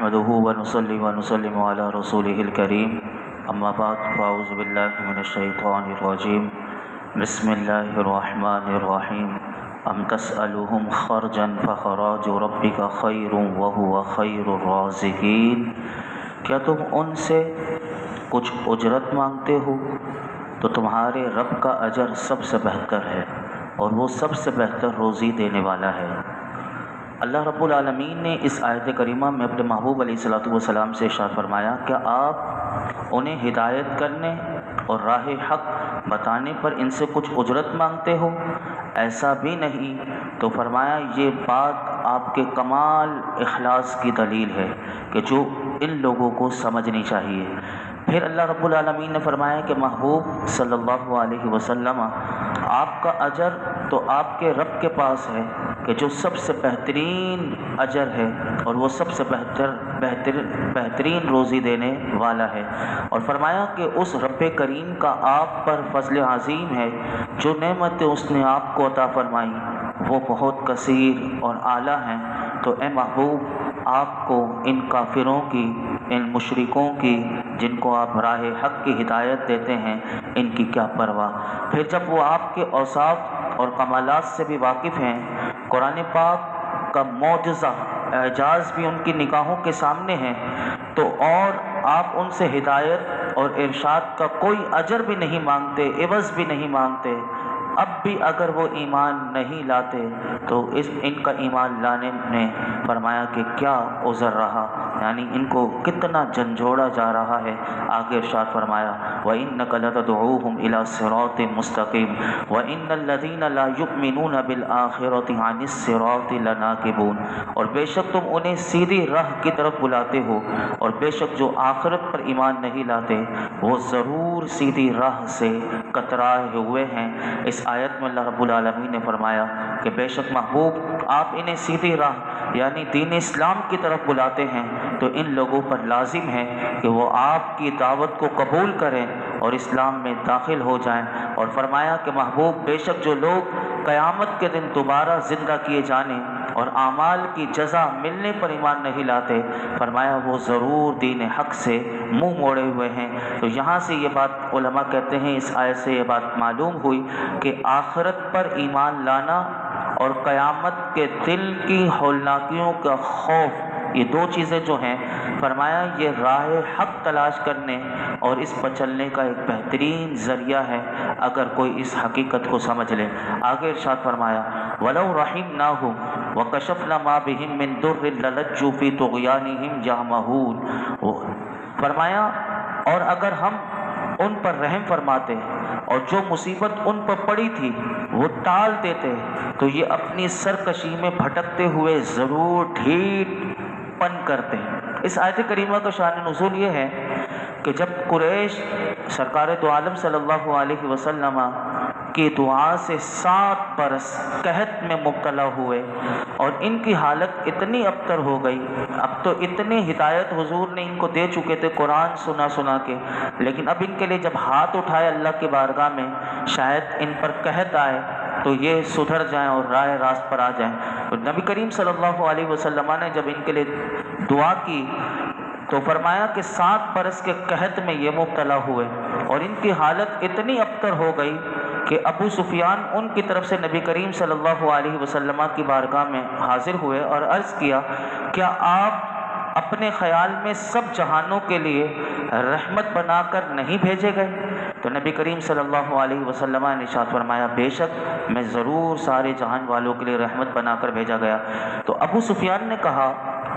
نحمده ونصلي ونسلم على رسوله الكريم اما بعد فاعوذ بالله من الشيطان الرجيم بسم الله الرحمن الرحيم ام تسألهم خرجا فخراج ربك خير وهو خير الرازقين کیا تم ان سے کچھ اجرت مانگتے ہو تو تمہارے رب کا اجر سب سے بہتر ہے اور وہ سب سے بہتر روزی دینے والا ہے۔ اللہ رب العالمین نے اس آیت کریمہ میں اپنے محبوب علیہ الصلوۃ والسلام سے ارشاد فرمایا کہ آپ انہیں ہدایت کرنے اور راہ حق بتانے پر ان سے کچھ اجرت مانگتے ہو؟ ایسا بھی نہیں۔ تو فرمایا یہ بات آپ کے کمال اخلاص کی دلیل ہے کہ جو ان لوگوں کو سمجھنی چاہیے۔ پھر اللہ رب العالمین نے فرمایا کہ محبوب صلی اللہ علیہ وسلم آپ کا اجر تو آپ کے رب کے پاس ہے کہ جو سب سے بہترین اجر ہے اور وہ سب سے بہترین روزی دینے والا ہے، اور فرمایا کہ اس رب کریم کا آپ پر فضل عظیم ہے، جو نعمتیں اس نے آپ کو عطا فرمائی وہ بہت کثیر اور اعلیٰ ہیں۔ تو اے محبوب آپ کو ان کافروں کی، ان مشرکوں کی جن کو آپ راہ حق کی ہدایت دیتے ہیں، ان کی کیا پرواہ۔ پھر جب وہ آپ کے اوصاف اور کمالات سے بھی واقف ہیں، قرآن پاک کا معجزہ اعجاز بھی ان کی نگاہوں کے سامنے ہے، تو اور آپ ان سے ہدایت اور ارشاد کا کوئی اجر بھی نہیں مانگتے، عوض بھی نہیں مانگتے، اب بھی اگر وہ ایمان نہیں لاتے تو ان کا ایمان لانے نے فرمایا کہ کیا عذر رہا، یعنی ان کو کتنا جھنجھوڑا جا رہا ہے۔ آگے ارشاد فرمایا وَإِنَّكَ لَتَدْعُوهُمْ إِلَىٰ صِرَاطٍ مُسْتَقِيمٍ وَإِنَّ الَّذِينَ لَا يُؤْمِنُونَ بِالْآخِرَةِ عَنِ الصِّرَاطِ لَنَاكِبُونَ، اور بے شک تم انہیں سیدھی راہ کی طرف بلاتے ہو، اور بے شک جو آخرت پر ایمان نہیں لاتے وہ ضرور سیدھی راہ سے کترائے ہوئے ہیں۔ اس آیت میں اللہ رب العالمین نے فرمایا کہ بے شک محبوب آپ انہیں سیدھی راہ یعنی دین اسلام کی طرف بلاتے ہیں، تو ان لوگوں پر لازم ہے کہ وہ آپ کی دعوت کو قبول کریں اور اسلام میں داخل ہو جائیں۔ اور فرمایا کہ محبوب بے شک جو لوگ قیامت کے دن دوبارہ زندہ کیے جانے اور اعمال کی جزا ملنے پر ایمان نہیں لاتے، فرمایا وہ ضرور دین حق سے منہ موڑے ہوئے ہیں۔ تو یہاں سے یہ بات علماء کہتے ہیں، اس آیت سے یہ بات معلوم ہوئی کہ آخرت پر ایمان لانا اور قیامت کے دل کی ہولناکیوں کا خوف، یہ دو چیزیں جو ہیں، فرمایا یہ راہ حق تلاش کرنے اور اس پر چلنے کا ایک بہترین ذریعہ ہے اگر کوئی اس حقیقت کو سمجھ لے۔ آگے ارشاد فرمایا وَلَوْ رَحِمْنَاهُمْ وَكَشَفْنَا مَا بِهِم مِّن ضُرٍّ لَّلَجُّوا فِي طُغْيَانِهِمْ يَعْمَهُونَ، فرمایا اور اگر ہم ان پر رحم فرماتے اور جو مصیبت ان پر پڑی تھی وہ ٹال دیتے تو یہ اپنی سرکشی میں بھٹکتے ہوئے ضرور ڈھیٹ پن کرتے۔ اس آیت کریمہ کا شان نزول یہ ہے کہ جب قریش سرکار دو عالم صلی اللہ علیہ وسلم کی دعا سے 7 برس قحط میں مبتلا ہوئے اور ان کی حالت اتنی ابتر ہو گئی، اب تو اتنی ہدایت حضور نے ان کو دے چکے تھے قرآن سنا کے، لیکن اب ان کے لیے جب ہاتھ اٹھائے اللہ کی بارگاہ میں شاید ان پر قحط آئے تو یہ سدھر جائیں اور راہ راست پر آ جائیں۔ اور نبی کریم صلی اللہ علیہ وسلم نے جب ان کے لیے دعا کی تو فرمایا کہ 7 برس کے قحط میں یہ مبتلا ہوئے اور ان کی حالت اتنی ابتر ہو گئی کہ ابو سفیان ان کی طرف سے نبی کریم صلی اللہ علیہ وسلم کی بارگاہ میں حاضر ہوئے اور عرض کیا کیا آپ اپنے خیال میں سب جہانوں کے لیے رحمت بنا کر نہیں بھیجے گئے؟ تو نبی کریم صلی اللہ علیہ وسلم نے ارشاد فرمایا بے شک میں ضرور سارے جہان والوں کے لیے رحمت بنا کر بھیجا گیا۔ تو ابو سفیان نے کہا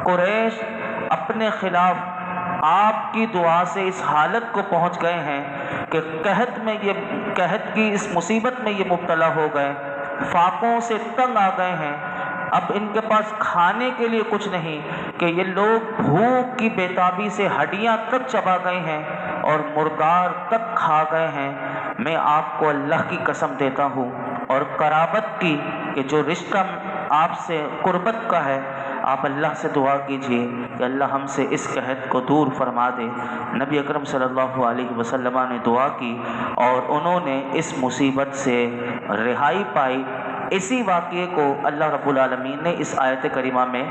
قریش اپنے خلاف آپ کی دعا سے اس حالت کو پہنچ گئے ہیں کہ قحط کی اس مصیبت میں یہ مبتلا ہو گئے، فاقوں سے تنگ آ گئے ہیں، اب ان کے پاس کھانے کے لیے کچھ نہیں کہ یہ لوگ بھوک کی بےتابی سے ہڈیاں تک چبا گئے ہیں اور مردار تک کھا گئے ہیں۔ میں آپ کو اللہ کی قسم دیتا ہوں اور قرابت کی کہ جو رشتہ آپ سے قربت کا ہے، آپ اللہ سے دعا کیجئے کہ اللہ ہم سے اس قحط کو دور فرما دے۔ نبی اکرم صلی اللہ علیہ وسلم نے دعا کی اور انہوں نے اس مصیبت سے رہائی پائی۔ اسی واقعے کو اللہ رب العالمین نے اس آیت کریمہ میں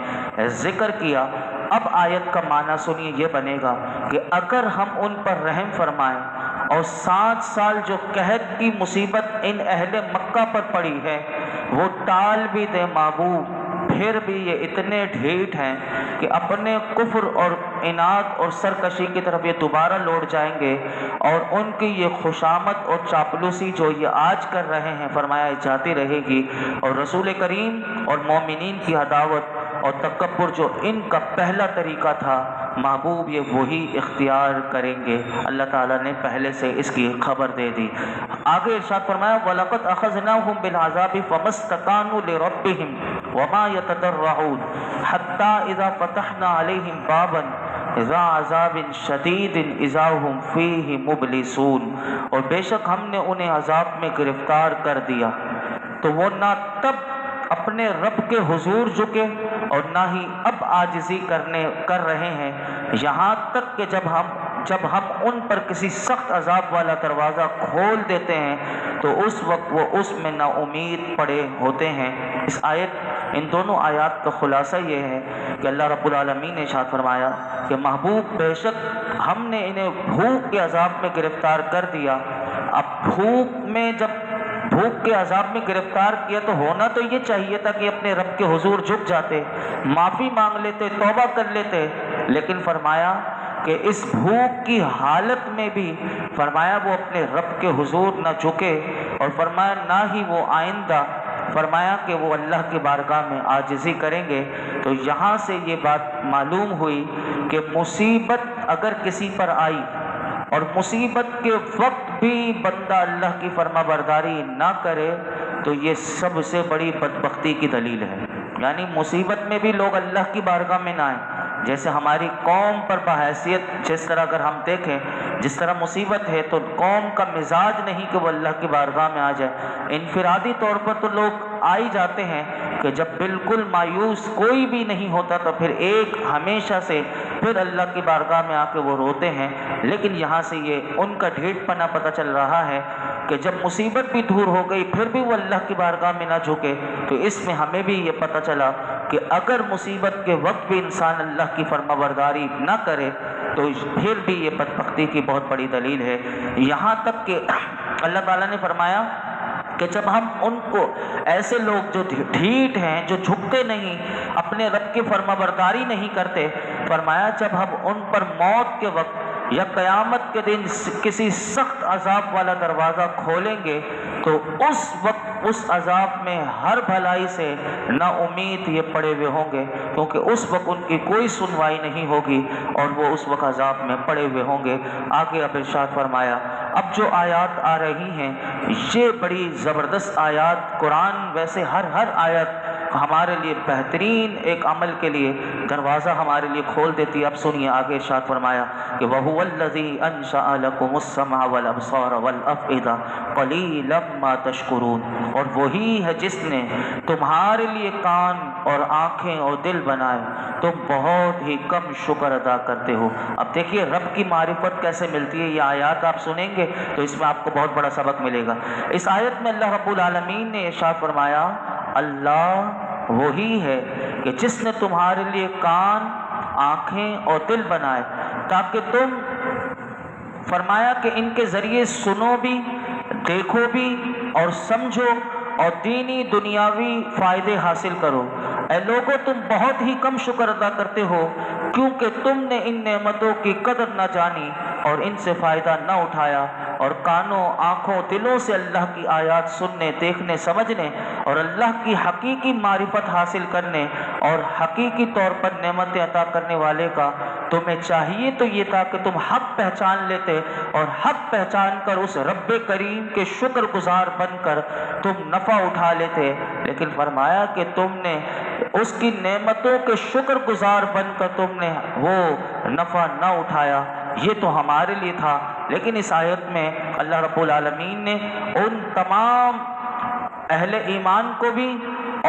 ذکر کیا اب آیت کا معنی سنیے، یہ بنے گا کہ اگر ہم ان پر رحم فرمائیں اور 7 سال جو قحط کی مصیبت ان اہل مکہ پر پڑی ہے وہ ٹال بھی دیں محبوب، پھر بھی یہ اتنے ڈھیٹ ہیں کہ اپنے کفر اور عناد اور سرکشی کی طرف یہ دوبارہ لوٹ جائیں گے، اور ان کی یہ خوشامد اور چاپلوسی جو یہ آج کر رہے ہیں فرمایا جاتی رہے گی، اور رسول کریم اور مومنین کی عداوت اور تکبر جو ان کا پہلا طریقہ تھا محبوب یہ وہی اختیار کریں گے۔ اللہ تعالیٰ نے پہلے سے اس کی خبر دے دی۔ آگے ارشاد فرمایا وَلَقَدْ أَخَذْنَاهُمْ بِالْعَذَابِ فَمَا اسْتَكَانُوا لِرَبِّهِمْ وَمَا يَتَضَرَّعُونَ حَتَّى إِذَا فَتَحْنَا عَلَيْهِمْ بَابًا ذَا عَذَابٍ شَدِيدٍ إِذَا هُمْ فِيهِ مُبْلِسُونَ، اور بے شک ہم نے انہیں عذاب میں گرفتار کر دیا تو وہ نہ تب اپنے رب کے حضور جھکے اور نہ ہی اب عاجزی کر رہے ہیں، یہاں تک کہ جب ہم ان پر کسی سخت عذاب والا دروازہ کھول دیتے ہیں تو اس وقت وہ اس میں نا امید پڑے ہوتے ہیں۔ ان دونوں آیات کا خلاصہ یہ ہے کہ اللہ رب العالمین نے ارشاد فرمایا کہ محبوب بے شک ہم نے انہیں بھوک کے عذاب میں گرفتار کر دیا۔ اب بھوک کے عذاب میں گرفتار کیا تو ہونا تو یہ چاہیے تھا کہ اپنے رب کے حضور جھک جاتے، معافی مانگ لیتے، توبہ کر لیتے، لیکن فرمایا کہ اس بھوک کی حالت میں بھی فرمایا وہ اپنے رب کے حضور نہ جھکے، اور فرمایا نہ ہی وہ آئندہ فرمایا کہ وہ اللہ کی بارگاہ میں عاجزی کریں گے۔ تو یہاں سے یہ بات معلوم ہوئی کہ مصیبت اگر کسی پر آئی اور مصیبت کے وقت بھی بندہ اللہ کی فرما برداری نہ کرے تو یہ سب سے بڑی بدبختی کی دلیل ہے۔ یعنی مصیبت میں بھی لوگ اللہ کی بارگاہ میں نہ آئیں، جیسے ہماری قوم پر بحیثیت جس طرح اگر ہم دیکھیں جس طرح مصیبت ہے تو قوم کا مزاج نہیں کہ وہ اللہ کی بارگاہ میں آ جائے۔ انفرادی طور پر تو لوگ آ ہی جاتے ہیں کہ جب بالکل مایوس کوئی بھی نہیں ہوتا تو پھر ایک ہمیشہ سے پھر اللہ کی بارگاہ میں آ کے وہ روتے ہیں، لیکن یہاں سے یہ ان کا ڈھیٹ پنا پتہ چل رہا ہے کہ جب مصیبت بھی دور ہو گئی پھر بھی وہ اللہ کی بارگاہ میں نہ جھکے۔ تو اس میں ہمیں بھی یہ پتہ چلا کہ اگر مصیبت کے وقت بھی انسان اللہ کی فرما برداری نہ کرے تو پھر بھی یہ بدبختی کی بہت بڑی دلیل ہے۔ یہاں تک کہ اللہ تعالیٰ نے فرمایا کہ جب ہم ان کو ایسے لوگ جو ڈھیٹ ہیں، جو جھکتے نہیں، اپنے رب کی فرما برداری نہیں کرتے، فرمایا جب ہم ان پر موت کے وقت یا قیامت کے دن کسی سخت عذاب والا دروازہ کھولیں گے تو اس وقت اس عذاب میں ہر بھلائی سے نا امید یہ پڑے ہوئے ہوں گے، کیونکہ اس وقت ان کی کوئی سنوائی نہیں ہوگی اور وہ اس وقت عذاب میں پڑے ہوئے ہوں گے۔ آگے اب ارشاد فرمایا اب جو آیات آ رہی ہیں یہ بڑی زبردست آیات، قرآن ویسے ہر آیت ہمارے لیے بہترین ایک عمل کے لیے دروازہ ہمارے لیے کھول دیتی ہے۔ اب سنیے آگے ارشاد فرمایا کہ وَهُوَ الَّذِي أَنشَأَ لَكُمُ السَّمْعَ وَالْأَبْصَارَ وَالْأَفْئِدَةَ قَلِيلًا مَا تَشْكُرُونَ، اور وہی ہے جس نے تمہارے لیے کان اور آنکھیں اور دل بنائے، تم بہت ہی کم شکر ادا کرتے ہو۔ اب دیکھیے رب کی معرفت کیسے ملتی ہے، یہ آیات آپ سنیں گے تو اس میں آپ کو بہت بڑا سبق ملے گا۔ اس آیت میں اللہ رب العالمین نے ارشاد فرمایا اللہ وہی ہے کہ جس نے تمہارے لیے کان، آنکھیں اور دل بنائے تاکہ تم فرمایا کہ ان کے ذریعے سنو بھی، دیکھو بھی اور سمجھو اور دینی دنیاوی فائدے حاصل کرو۔ اے لوگو تم بہت ہی کم شکر ادا کرتے ہو کیونکہ تم نے ان نعمتوں کی قدر نہ جانی اور ان سے فائدہ نہ اٹھایا، اور کانوں، آنکھوں، دلوں سے اللہ کی آیات سننے، دیکھنے، سمجھنے اور اللہ کی حقیقی معرفت حاصل کرنے اور حقیقی طور پر نعمتیں عطا کرنے والے کا تمہیں چاہیے تو یہ تھا کہ تم حق پہچان لیتے اور حق پہچان کر اس رب کریم کے شکر گزار بن کر تم نفع اٹھا لیتے، لیکن فرمایا کہ تم نے اس کی نعمتوں کے شکر گزار بن کر تم نے وہ نفع نہ اٹھایا۔ یہ تو ہمارے لیے تھا، لیکن اس آیت میں اللہ رب العالمین نے ان تمام اہل ایمان کو بھی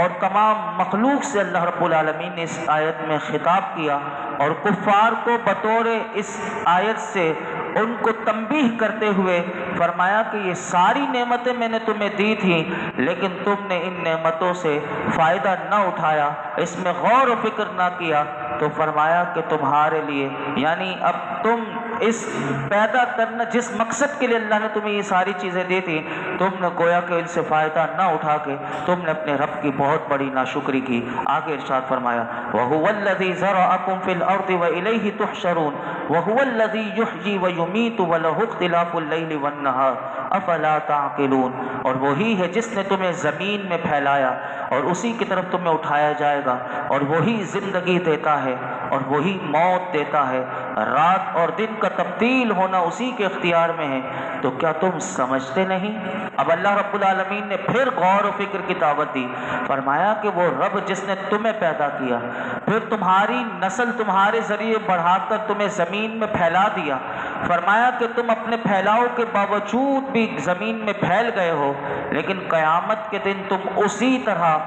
اور تمام مخلوق سے اللہ رب العالمین نے اس آیت میں خطاب کیا، اور کفار کو بطور اس آیت سے ان کو تنبیہ کرتے ہوئے فرمایا کہ یہ ساری نعمتیں میں نے تمہیں دی تھیں لیکن تم نے ان نعمتوں سے فائدہ نہ اٹھایا، اس میں غور و فکر نہ کیا، تو فرمایا کہ تمہارے لیے، یعنی اب تم اس پیدا کرنا جس مقصد کے لیے اللہ نے تمہیں یہ ساری چیزیں دی تھی، تم نے گویا کہ ان سے فائدہ نہ اٹھا کے تم نے اپنے رب کی بہت بڑی ناشکری کی۔ آگے ارشاد فرمایا وَهُوَ الَّذِي زَرَعَكُمْ فِي الْأَرْضِ وَإِلَيْهِ تُحْشَرُونَ وَهُوَ الَّذِي يُحْيِي وَيُمِيتُ وَلَهُ اخْتِلَافُ اللَّيْلِ وَالنَّهَارِ أَفَلَا تَعْقِلُونَ، اور وہی ہے جس نے تمہیں زمین میں پھیلایا اور اسی کی طرف تمہیں اٹھایا جائے گا، اور وہی زندگی دیتا ہے اور وہی موت دیتا ہے، رات اور دن کا تبدیل ہونا اسی کے اختیار میں ہے، تو کیا تم سمجھتے نہیں؟ اب اللہ رب العالمین نے پھر غور و فکر کی دعوت دی، فرمایا کہ وہ رب جس نے تمہیں پیدا کیا، پھر تمہاری نسل تمہارے ذریعے بڑھا کر تمہیں زمین میں پھیلا دیا، فرمایا کہ تم اپنے پھیلاؤ کے باوجود بھی زمین میں پھیل گئے ہو، لیکن قیامت کے دن تم اسی طرح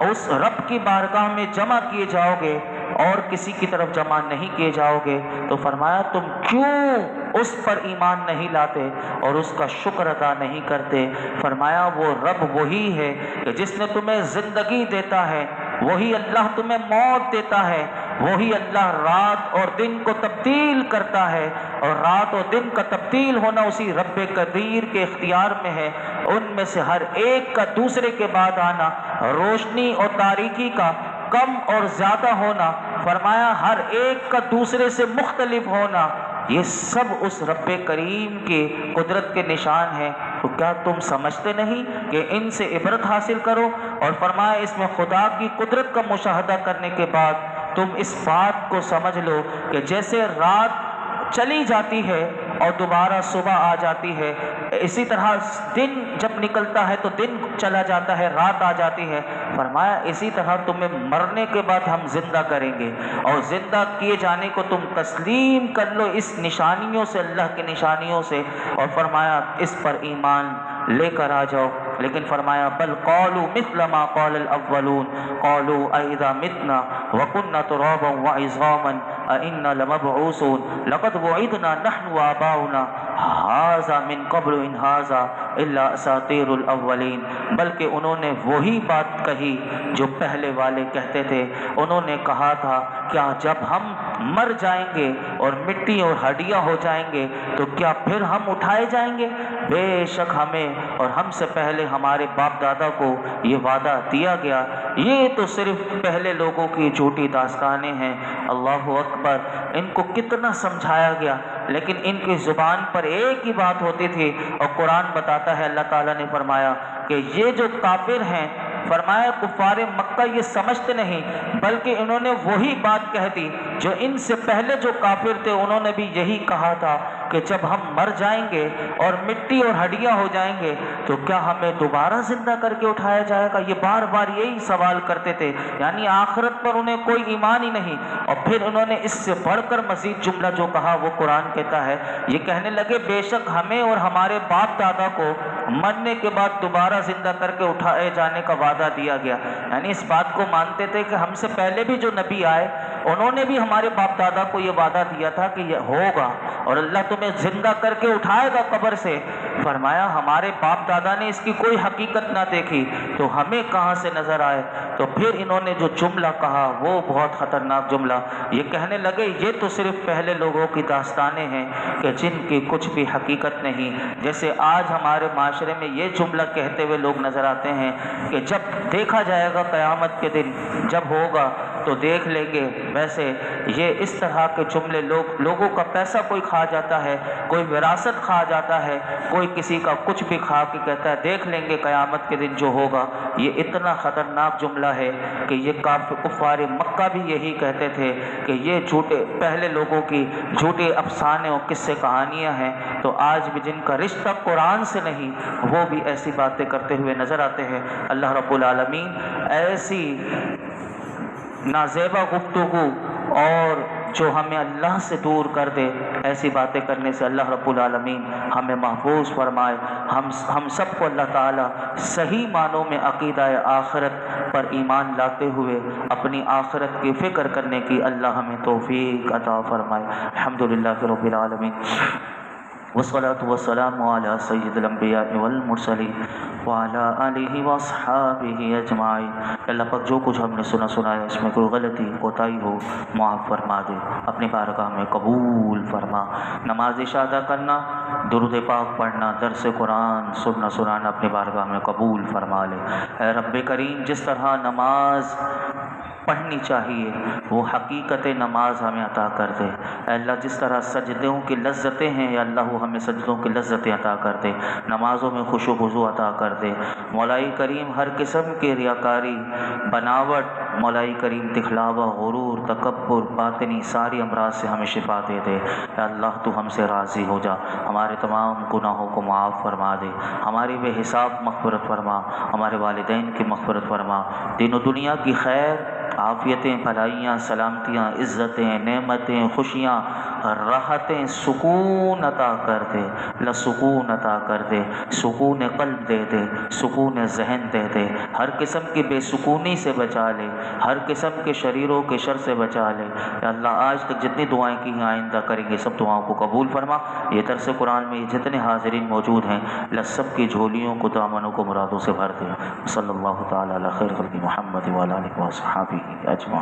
اس رب کی بارگاہ میں جمع کیے جاؤ گے اور کسی کی طرف جمع نہیں کیے جاؤ گے، تو فرمایا تم کیوں اس پر ایمان نہیں لاتے اور اس کا شکر ادا نہیں کرتے؟ فرمایا وہ رب وہی ہے کہ جس نے تمہیں زندگی دیتا ہے، وہی اللہ تمہیں موت دیتا ہے، وہی اللہ رات اور دن کو تبدیل کرتا ہے، اور رات اور دن کا تبدیل ہونا اسی رب قدیر کے اختیار میں ہے، ان میں سے ہر ایک کا دوسرے کے بعد آنا، روشنی اور تاریکی کا کم اور زیادہ ہونا، فرمایا ہر ایک کا دوسرے سے مختلف ہونا، یہ سب اس رب کریم کی قدرت کے نشان ہیں، تو کیا تم سمجھتے نہیں کہ ان سے عبرت حاصل کرو؟ اور فرمایا اس میں خدا کی قدرت کا مشاہدہ کرنے کے بعد تم اس بات کو سمجھ لو کہ جیسے رات چلی جاتی ہے اور دوبارہ صبح آ جاتی ہے، اسی طرح دن جب نکلتا ہے تو دن چلا جاتا ہے، رات آ جاتی ہے، فرمایا اسی طرح تمہیں مرنے کے بعد ہم زندہ کریں گے، اور زندہ کیے جانے کو تم تسلیم کر لو اس نشانیوں سے، اللہ کی نشانیوں سے، اور فرمایا اس پر ایمان لے کر آ جاؤ۔ لیکن فرمایا بل قالوا مثل ما قال الاولون قالوا اذا متنا وكنا ترابا وعظاما ائنا لمبعوثون لقد وعدنا نحن وآباؤنا هذا من قبل ان هذا الا اساطیر الاولین، بلکہ انہوں نے وہی بات کہی جو پہلے والے کہتے تھے، انہوں نے کہا تھا کیا جب ہم مر جائیں گے اور مٹی اور ہڈیاں ہو جائیں گے تو کیا پھر ہم اٹھائے جائیں گے؟ بے شک ہمیں اور ہم سے پہلے ہمارے باپ دادا کو یہ وعدہ دیا گیا، یہ تو صرف پہلے لوگوں کی جھوٹی داستانیں ہیں۔ اللہ اکبر، ان کو کتنا سمجھایا گیا لیکن ان کی زبان پر ایک ہی بات ہوتی تھی، اور قرآن بتاتا ہے، اللہ تعالیٰ نے فرمایا کہ یہ جو کافر ہیں، فرمایا کفار مکہ یہ سمجھتے نہیں، بلکہ انہوں نے وہی بات کہہ دی جو ان سے پہلے جو کافر تھے انہوں نے بھی یہی کہا تھا کہ جب ہم مر جائیں گے اور مٹی اور ہڈیاں ہو جائیں گے تو کیا ہمیں دوبارہ زندہ کر کے اٹھایا جائے گا؟ یہ بار بار یہی سوال کرتے تھے، یعنی آخرت پر انہیں کوئی ایمان ہی نہیں۔ اور پھر انہوں نے اس سے بڑھ کر مزید جملہ جو کہا وہ قرآن کہتا ہے، یہ کہنے لگے بے شک ہمیں اور ہمارے باپ دادا کو مرنے کے بعد دوبارہ زندہ کر کے اٹھائے جانے کا وعدہ دیا گیا، یعنی اس بات کو مانتے تھے کہ ہم سے پہلے بھی جو نبی آئے انہوں نے بھی ہمارے باپ دادا کو یہ وعدہ دیا تھا کہ یہ ہوگا اور اللہ تمہیں زندہ کر کے اٹھائے گا قبر سے۔ فرمایا ہمارے باپ دادا نے اس کی کوئی حقیقت نہ دیکھی تو ہمیں کہاں سے نظر آئے؟ تو پھر انہوں نے جو جملہ کہا وہ بہت خطرناک جملہ، یہ کہنے لگے یہ تو صرف پہلے لوگوں کی داستانیں ہیں کہ جن کی کچھ بھی حقیقت نہیں۔ جیسے آج ہمارے معاشرے میں یہ جملہ کہتے ہوئے لوگ نظر آتے ہیں کہ جب دیکھا جائے گا قیامت کے دن جب ہوگا تو دیکھ لیں گے، ویسے یہ اس طرح کے جملے لوگوں کا پیسہ کوئی کھا جاتا ہے، کوئی وراثت کھا جاتا ہے، کوئی کسی کا کچھ بھی کھا کے کہتا ہے دیکھ لیں گے قیامت کے دن جو ہوگا۔ یہ اتنا خطرناک جملہ ہے کہ یہ کفار مکہ بھی یہی کہتے تھے کہ یہ جھوٹے پہلے لوگوں کی جھوٹے افسانے اور قصے کہانیاں ہیں، تو آج بھی جن کا رشتہ قرآن سے نہیں وہ بھی ایسی باتیں کرتے ہوئے نظر آتے ہیں۔ اللہ رب العالمین ایسی نازیبا گفتگو اور جو ہمیں اللہ سے دور کر دے، ایسی باتیں کرنے سے اللہ رب العالمین ہمیں محفوظ فرمائے۔ ہم سب کو اللہ تعالیٰ صحیح معنوں میں عقیدہ آخرت پر ایمان لاتے ہوئے اپنی آخرت کی فکر کرنے کی اللہ ہمیں توفیق عطا فرمائے۔ الحمدللہ رب العالمین، والصلاة والسلام علی سید الانبیاء والمرسلین۔ وعلی آلہ واصحابہ اجمعین۔ اللہ پاک جو کچھ ہم نے سنایا اس میں کوئی غلطی کوتاہی ہو معاف فرما دے، اپنی بارگاہ میں قبول فرما۔ نماز عشاء ادا کرنا، درود پاک پڑھنا، درس قرآن سنانا اپنی بارگاہ میں قبول فرما لے۔ اے رب کریم، جس طرح نماز پڑھنی چاہیے وہ حقیقت نماز ہمیں عطا کر دے۔ اے اللہ، جس طرح سجدوں کی لذتیں ہیں یا اللہ وہ ہمیں سجدوں کی لذتیں عطا کر دے، نمازوں میں خشوع و خضوع عطا کر دے۔ مولائی کریم، ہر قسم کے ریاکاری، بناوٹ، مولائی کریم دکھلاوا، غرور، تکبر، باطنی ساری امراض سے ہمیں شفا دے دے۔ اے اللہ تو ہم سے راضی ہو جا، ہمارے تمام گناہوں کو معاف فرما دے، ہماری بے حساب مغفرت فرما، ہمارے والدین کی مغفرت فرما، دین و دنیا کی خیر، عافیتیں، بھلائیاں، سلامتیاں، عزتیں، نعمتیں، خوشیاں، راحتیں، سکون عطا کر دے، لسکون عطا کر دے، سکون قلب دے دے، سکون ذہن دے دے، ہر قسم کی بے سکونی سے بچا لے، ہر قسم کے شریروں کے شر سے بچا لے۔ یا اللہ، آج تک جتنی دعائیں کی ہیں آئندہ کریں گے سب دعاؤں کو قبول فرما۔ یہ درس قرآن میں جتنے حاضرین موجود ہیں اللہ سب کی جھولیوں کو، دامنوں کو مرادوں سے بھر دے۔ صلی اللہ تعالی علی خیر خلق محمد وعلی آلہ وصحبہ اجمعین۔